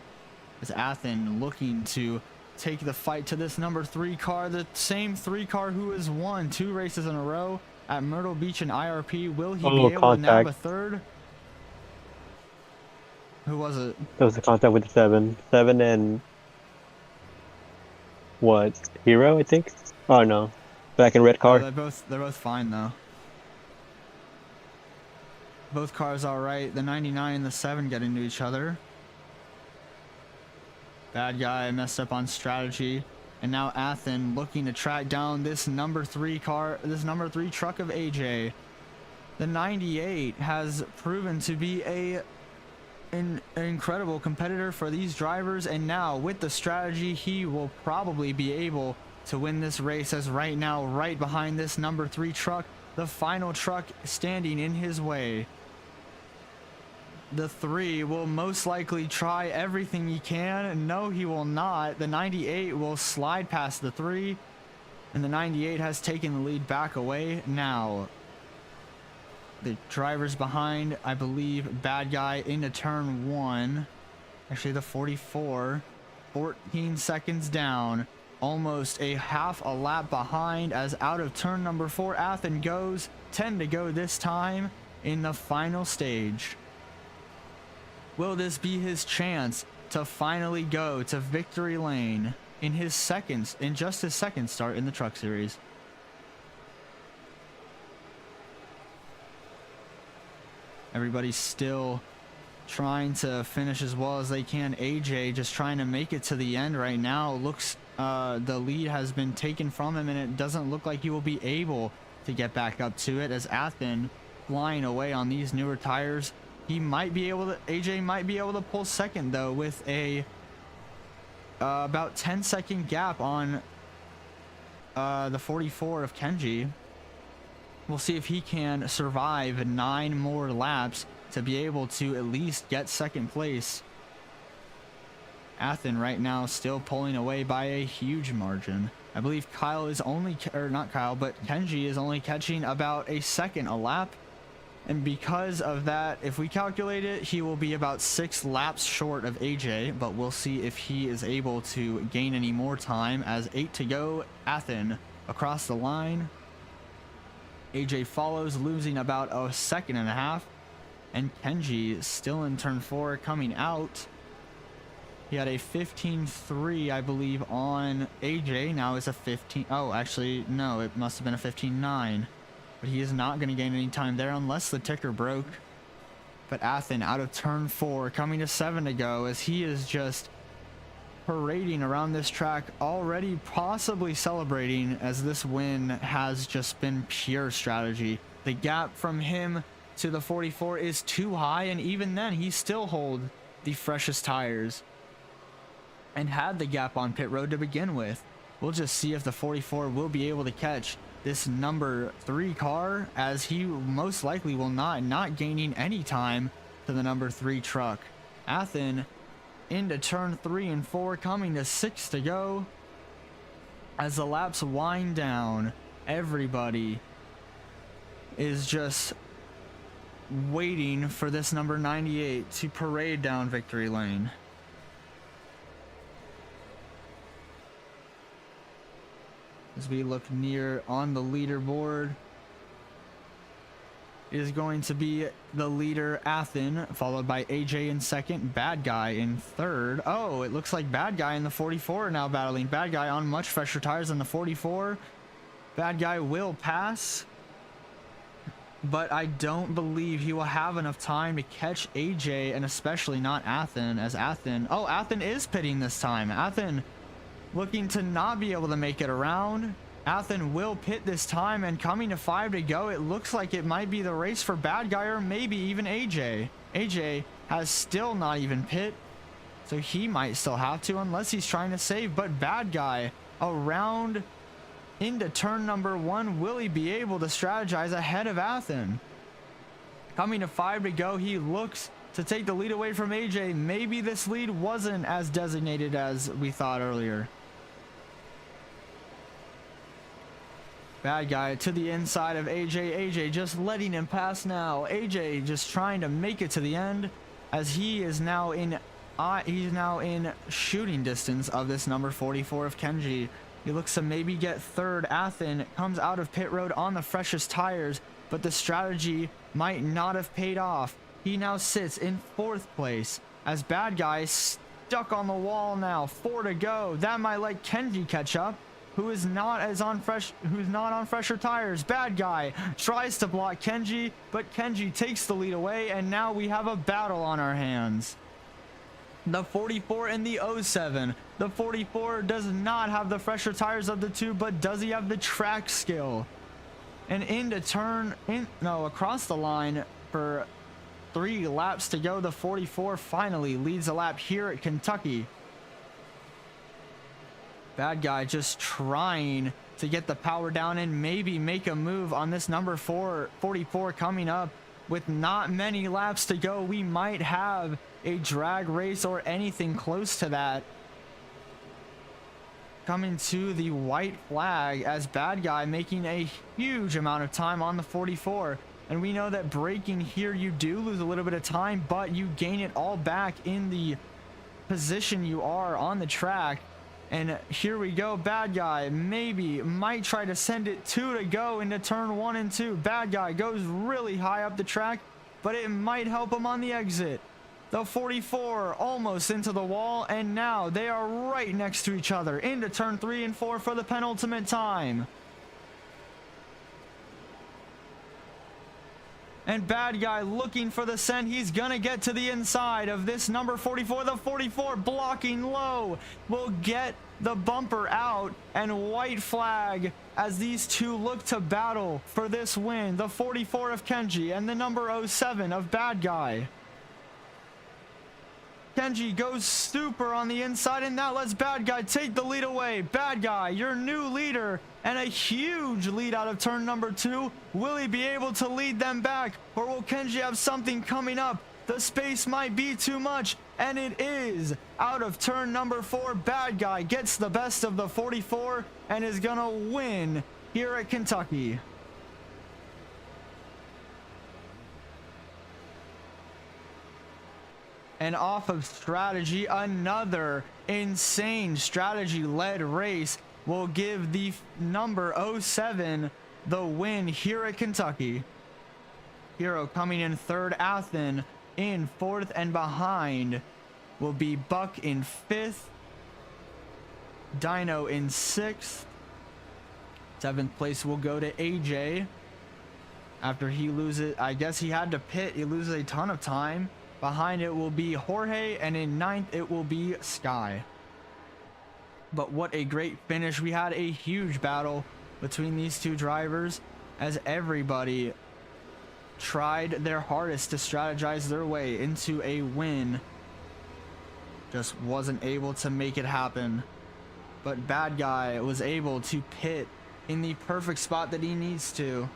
as Athen looking to take the fight to this number 3 car, the same 3 car who has won 2 races in a row at Myrtle Beach and IRP. Will he be able to nab a third? Who was it? That was the contact with the 7 and what, Hero, I think. Oh no, back in red car. They're both fine though. Both cars all right. The 99 and the 7 get into each other. Bad Guy messed up on strategy, and now Athen looking to track down this number 3 car, this number 3 truck of AJ. The 98 has proven to be an incredible competitor for these drivers, and now with the strategy, he will probably be able to win this race, as right now, right behind this number 3 truck, the final truck standing in his way. The 3 will most likely try everything he can. No, he will not. The 98 will slide past the 3, and the 98 has taken the lead back away. Now, the drivers behind, I believe, Bad Guy into turn 1. Actually, the 44, 14 seconds down. Almost a half a lap behind, as out of turn number 4, Athen goes. 10 to go this time in the final stage. Will this be his chance to finally go to victory lane in just his second start in the Truck Series? Everybody's still trying to finish as well as they can. AJ just trying to make it to the end right now. Looks the lead has been taken from him, and it doesn't look like he will be able to get back up to it, as Athen flying away on these newer tires. He might be able to, AJ might be able to pull second though, with a about 10-second gap on the 44 of Kenji. We'll see if he can survive 9 more laps to be able to at least get second place. Athen right now still pulling away by a huge margin. I believe Kyle is only, or not Kyle, but Kenji is only catching about a second a lap. And because of that, if we calculate it, he will be about 6 laps short of AJ, but we'll see if he is able to gain any more time, as 8 to go. Athen across the line. AJ follows, losing about a second and a half. And Kenji still in turn 4 coming out. He had a 15.3, I believe, on AJ. Now it's a 15. Oh, actually, no, it must have been a 15.9. But he is not going to gain any time there unless the ticker broke. But Athen out of turn 4, coming to 7 to go, as he is just parading around this track, already possibly celebrating, as this win has just been pure strategy. The gap from him to the 44 is too high, and even then he still holds the freshest tires and had the gap on pit road to begin with. We'll just see if the 44 will be able to catch this number 3 car, as he most likely will not gaining any time to the number 3 truck. Athen into turn 3 and 4, coming to 6 to go. As the laps wind down, everybody is just waiting for this number 98 to parade down victory lane. As we look near on the leaderboard, it is going to be the leader Athen, followed by AJ in second, Bad Guy in third. Oh, it looks like Bad Guy in the 44 now battling. Bad Guy on much fresher tires than the 44. Bad Guy will pass, but I don't believe he will have enough time to catch AJ, and especially not Athen, as Athen... Oh, Athen is pitting this time. Athen looking to not be able to make it around. Athen will pit this time, and coming to 5 to go, it looks like it might be the race for Bad Guy or maybe even AJ. AJ has still not even pit, so he might still have to unless he's trying to save. But Bad Guy around into turn number 1, will he be able to strategize ahead of Athen? Coming to 5 to go, he looks to take the lead away from AJ. Maybe this lead wasn't as designated as we thought earlier. Bad Guy to the inside of AJ. AJ just letting him pass now. AJ just trying to make it to the end, as he is now in shooting distance of this number 44 of Kenji. He looks to maybe get third. Athen comes out of pit road on the freshest tires, but the strategy might not have paid off. He now sits in 4th place, as Bad Guy stuck on the wall now. 4 to go. That might let Kenji catch up, who's not on fresher tires. Bad Guy tries to block Kenji, but Kenji takes the lead away, and now we have a battle on our hands. The 44 and the 07. The 44 does not have the fresher tires of the two, but does he have the track skill? And across the line for 3 laps to go. The 44 finally leads a lap here at Kentucky. Bad Guy just trying to get the power down and maybe make a move on this number 44 coming up. With not many laps to go, we might have a drag race or anything close to that. Coming to the white flag, as Bad Guy making a huge amount of time on the 44. And we know that braking here, you do lose a little bit of time, but you gain it all back in the position you are on the track. And here we go. Bad Guy might try to send it 2 to go into turn 1 and 2. Bad Guy goes really high up the track, but it might help him on the exit. The 44 almost into the wall, and now they are right next to each other into turn 3 and 4 for the penultimate time. And Bad Guy looking for the send. He's gonna get to the inside of this number 44. The 44 blocking low will get the bumper out, and white flag as these two look to battle for this win. The 44 of Kenji and the number 07 of Bad Guy. Kenji goes super on the inside, and that lets Bad Guy take the lead away. Bad Guy, your new leader, and a huge lead out of turn number 2. Will he be able to lead them back, or will Kenji have something coming up? The space might be too much, and it is. Out of turn number 4, Bad Guy gets the best of the 44 and is gonna win here at Kentucky. And off of strategy, another insane strategy-led race will give the number 07 the win here at Kentucky. Hero coming in 3rd, Athen in 4th, and behind will be Buck in 5th, Dino in 6th. 7th place will go to AJ after he loses. I guess he had to pit. He loses a ton of time. Behind it will be Jorge, and in 9th it will be Sky. But what a great finish. We had a huge battle between these two drivers, as everybody tried their hardest to strategize their way into a win. Just wasn't able to make it happen. But Bad Guy was able to pit in the perfect spot that he needs to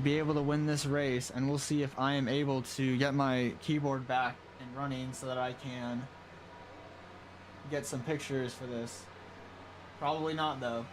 be able to win this race. And we'll see if I am able to get my keyboard back and running so that I can get some pictures for this. Probably not though.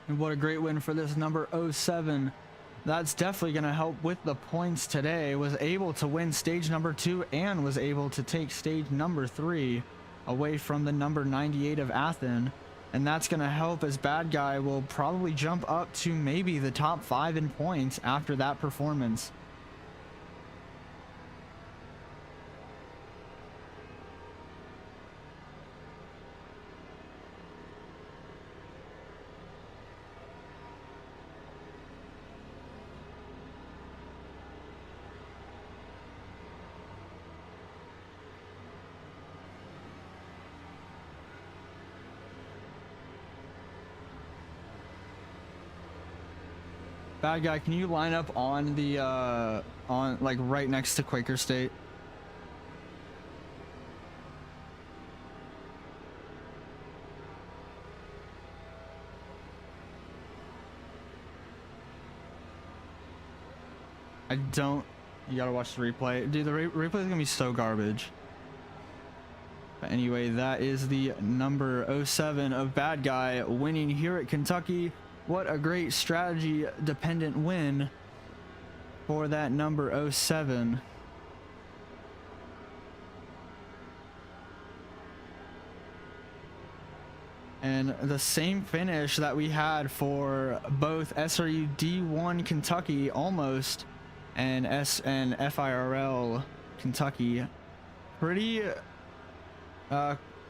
And what a great win for this number 07. That's definitely going to help with the points today. Was able to win stage number 2 and was able to take stage number 3 away from the number 98 of Athen. And that's going to help, as Bad Guy will probably jump up to maybe the top 5 in points after that performance. Bad Guy, can you line up on the on like right next to Quaker State? I don't. You gotta watch the replay, dude. The replay is gonna be so garbage. But anyway, that is the number 07 of Bad Guy winning here at Kentucky. What a great strategy dependent win for that number 07. And the same finish that we had for both SRU D1 Kentucky almost and FIRL Kentucky. Pretty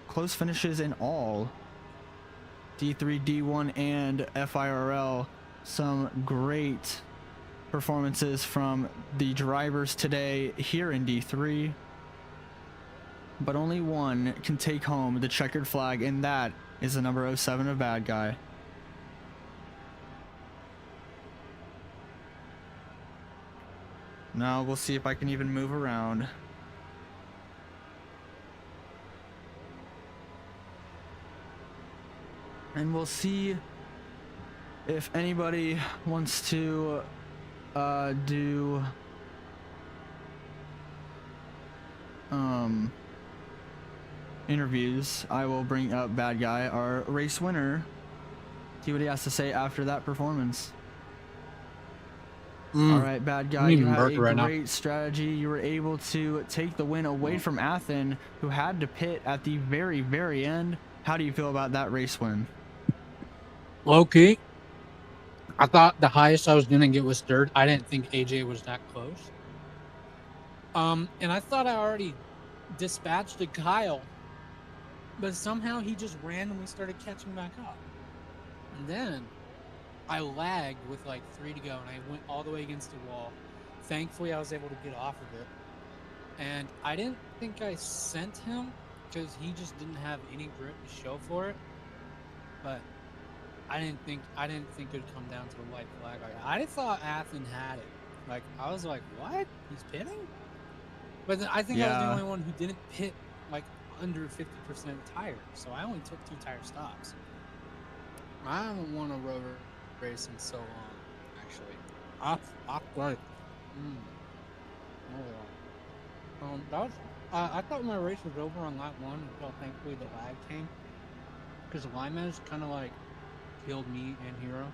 close finishes in all. D3, D1, and FIRL. Some great performances from the drivers today here in D3. But only one can take home the checkered flag, and that is the number 07 of Bad Guy. Now we'll see if I can even move around. And we'll see if anybody wants to do interviews. I will bring up Bad Guy, our race winner, see what he has to say after that performance. All right, Bad Guy, you had a great strategy. You were able to take the win away from Athen, who had to pit at the very, very end. How do you feel about that race win? Low-key, I thought the highest I was going to get was third. I didn't think AJ was that close. And I thought I already dispatched to Kyle, but somehow he just randomly started catching back up. And then I lagged with like 3 to go, and I went all the way against the wall. Thankfully, I was able to get off of it. And I didn't think I sent him because he just didn't have any grip to show for it. But I didn't think it'd come down to a white flag. I thought Athen had it. Like, I was like, what? He's pitting? But then I think I was the only one who didn't pit like under 50% tire. So I only took 2 tire stops. I haven't won a road race in so long, actually. I thought my race was over on lap 1 until thankfully the lag came. Because Limes kind of like killed me and Hero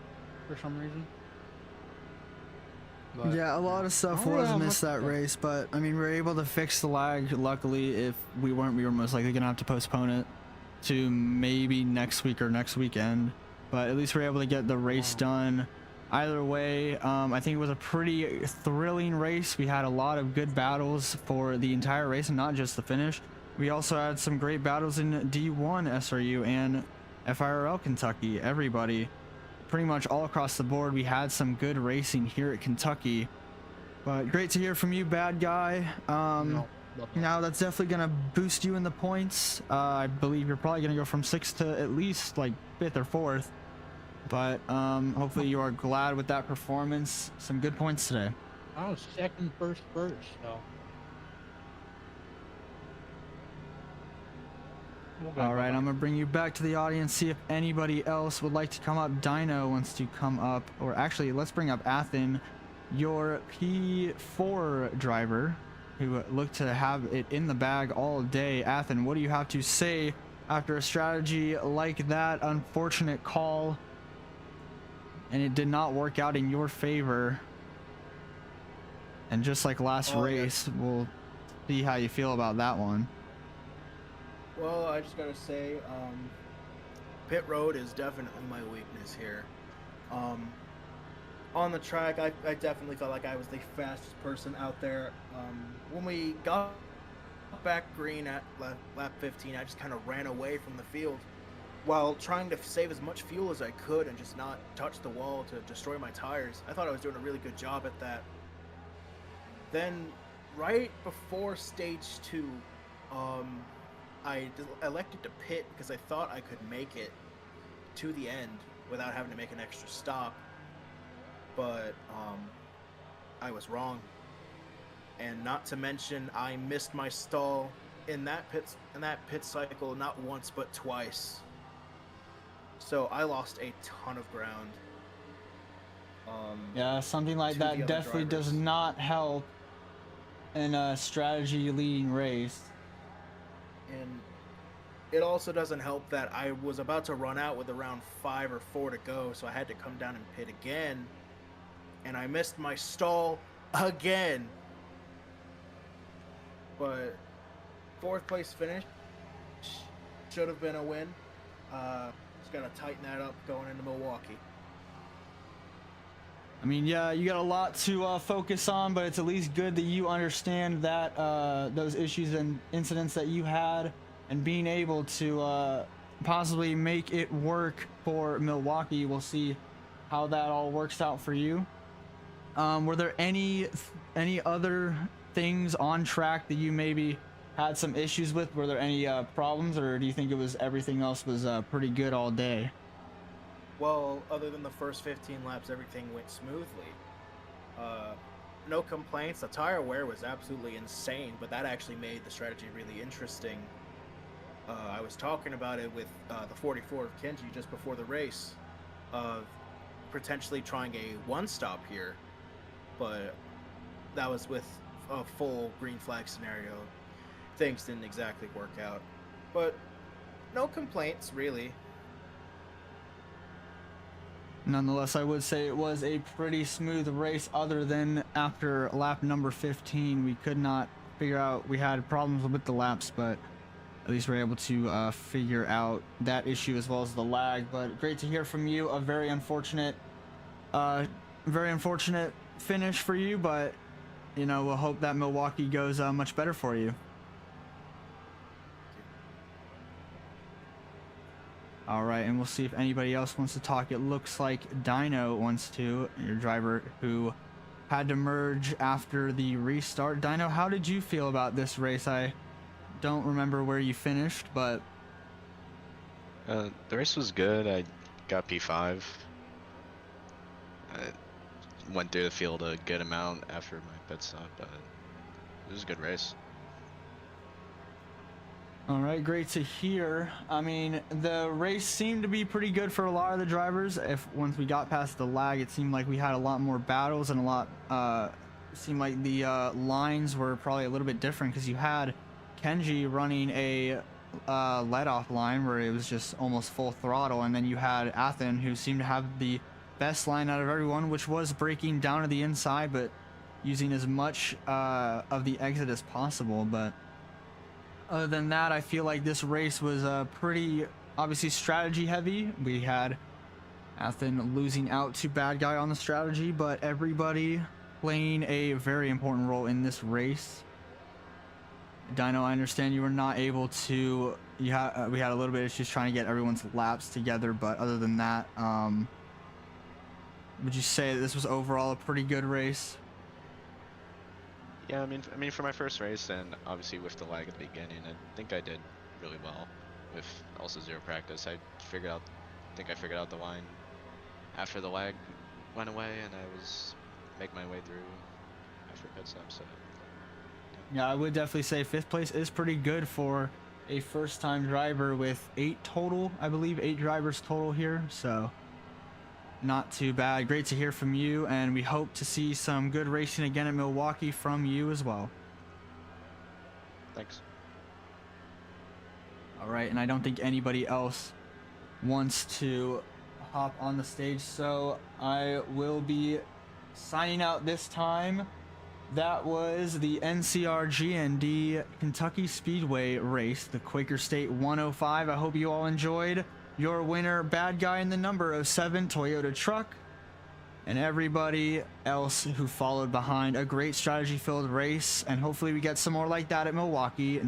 for some reason. But, yeah, a lot of stuff was missed that race, but I mean, we were able to fix the lag. Luckily, if we weren't, we were most likely gonna have to postpone it to maybe next week or next weekend. But at least we were able to get the race done. Either way, I think it was a pretty thrilling race. We had a lot of good battles for the entire race and not just the finish. We also had some great battles in D1 SRU, and FIRL Kentucky, everybody, pretty much all across the board. We had some good racing here at Kentucky, but great to hear from you, bad guy. Now that's definitely gonna boost you in the points. I believe you're probably gonna go from 6th to at least like 5th or 4th, but hopefully you are glad with that performance. Some good points today. I was second, first, so. All right, I'm gonna bring you back to the audience, see if anybody else would like to come up. Dino wants to come up, or actually let's bring up Athen, your P4 driver, who looked to have it in the bag all day. Athen, what do you have to say after a strategy like that? Unfortunate call, and it did not work out in your favor. And just like last race, we'll see how you feel about that one. Well, I just gotta say, pit road is definitely my weakness here. On the track, I definitely felt like I was the fastest person out there. When we got back green at lap 15, I just kind of ran away from the field while trying to save as much fuel as I could and just not touch the wall to destroy my tires. I thought I was doing a really good job at that. Then, right before stage 2, I elected to pit because I thought I could make it to the end without having to make an extra stop. But I was wrong. And not to mention, I missed my stall in that pit cycle not once but twice. So I lost a ton of ground. Yeah, something like that definitely does not help in a strategy leading race. And it also doesn't help that I was about to run out with around 5 or 4 to go, so I had to come down and pit again. And I missed my stall again. But 4th place finish should have been a win. Just gotta tighten that up going into Milwaukee. I mean, yeah, you got a lot to focus on, but it's at least good that you understand that those issues and incidents that you had, and being able to possibly make it work for Milwaukee. We'll see how that all works out for you. Were there any other things on track that you maybe had some issues with? Were there any problems, or do you think it was everything else was pretty good all day? Well, other than the first 15 laps, everything went smoothly. No complaints. The tire wear was absolutely insane, but that actually made the strategy really interesting. I was talking about it with the 44 of Kenji just before the race, of potentially trying a one-stop here, but that was with a full green flag scenario. Things didn't exactly work out, but no complaints, really. Nonetheless, I would say it was a pretty smooth race, other than after lap number 15. We could not figure out, we had problems with the laps, but at least we're able to figure out that issue as well as the lag. But great to hear from you. A very unfortunate finish for you, but you know, we'll hope that Milwaukee goes much better for you. All right, and we'll see if anybody else wants to talk. It looks like Dino wants to, your driver who had to merge after the restart. Dino, how did you feel about this race? I don't remember where you finished, but the race was good. I got P5. I went through the field a good amount after my pit stop, but it was a good race. all right, great to hear. I mean, the race seemed to be pretty good for a lot of the drivers. Once we got past the lag, it seemed like we had a lot more battles, and seemed like the lines were probably a little bit different, because you had Kenji running a let-off line where it was just almost full throttle, and then you had Athen, who seemed to have the best line out of everyone, which was breaking down to the inside, but using as much of the exit as possible. But other than that, I feel like this race was pretty, obviously, strategy heavy. We had Athen losing out to Bad Guy on the strategy, but everybody playing a very important role in this race. Dino, I understand you were not able to. We had a little bit of issues trying to get everyone's laps together, but other than that, would you say that this was overall a pretty good race? Yeah, I mean, for my first race, and obviously with the lag at the beginning, I think I did really well. With also zero practice, I figured out the line after the lag went away, and I was making my way through after pit stop. So Yeah, I would definitely say 5th place is pretty good for a first-time driver with 8 total, I believe 8 drivers total here, so not too bad. Great to hear from you, and we hope to see some good racing again at Milwaukee from you as well. thanks. All right, and I don't think anybody else wants to hop on the stage, so I will be signing out this time. That was the NCR GND Kentucky Speedway race, the Quaker State 105. I hope you all enjoyed. Your winner, bad guy in the number 07 Toyota truck, and everybody else who followed behind. A great strategy-filled race, and hopefully we get some more like that at Milwaukee.